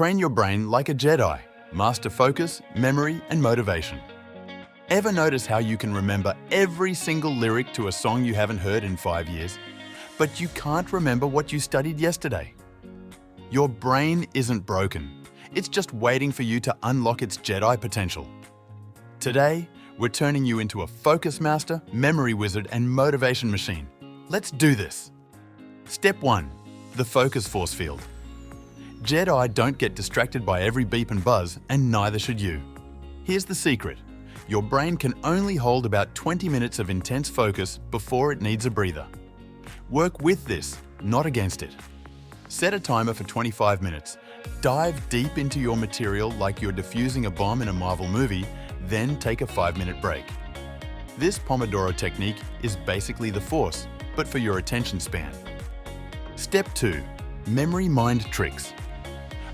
Train your brain like a Jedi. Master focus, memory, and motivation. Ever notice how you can remember every single lyric to a song you haven't heard in 5 years, but you can't remember what you studied yesterday? Your brain isn't broken. It's just waiting for you to unlock its Jedi potential. Today, we're turning you into a focus master, memory wizard, and motivation machine. Let's do this. Step 1. The focus force field. Jedi don't get distracted by every beep and buzz, and neither should you. Here's the secret. Your brain can only hold about 20 minutes of intense focus before it needs a breather. Work with this, not against it. Set a timer for 25 minutes. Dive deep into your material like you're defusing a bomb in a Marvel movie, then take a 5-minute break. This Pomodoro technique is basically the Force, but for your attention span. Step 2. Memory mind tricks.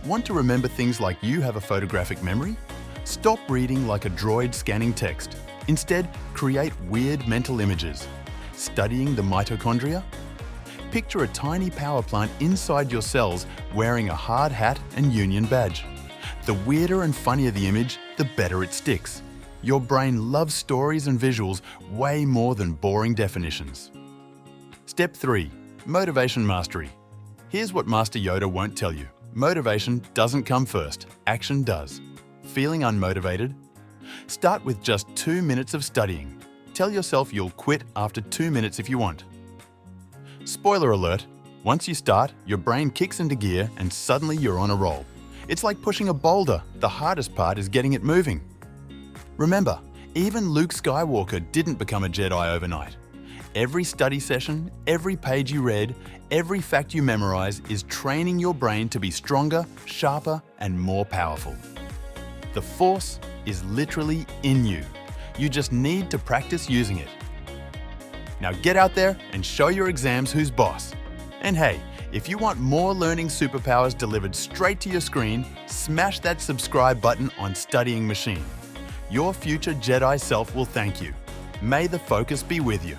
Want to remember things like you have a photographic memory? Stop reading like a droid scanning text. Instead, create weird mental images. Studying the mitochondria? Picture a tiny power plant inside your cells wearing a hard hat and union badge. The weirder and funnier the image, the better it sticks. Your brain loves stories and visuals way more than boring definitions. Step 3. Motivation mastery. Here's what Master Yoda won't tell you. Motivation doesn't come first, action does. Feeling unmotivated? Start with just 2 minutes of studying. Tell yourself you'll quit after 2 minutes if you want. Spoiler alert, once you start, your brain kicks into gear and suddenly you're on a roll. It's like pushing a boulder, the hardest part is getting it moving. Remember, even Luke Skywalker didn't become a Jedi overnight. Every study session, every page you read, every fact you memorize is training your brain to be stronger, sharper, and more powerful. The Force is literally in you. You just need to practice using it. Now get out there and show your exams who's boss. And hey, if you want more learning superpowers delivered straight to your screen, smash that subscribe button on Studying Machine. Your future Jedi self will thank you. May the focus be with you.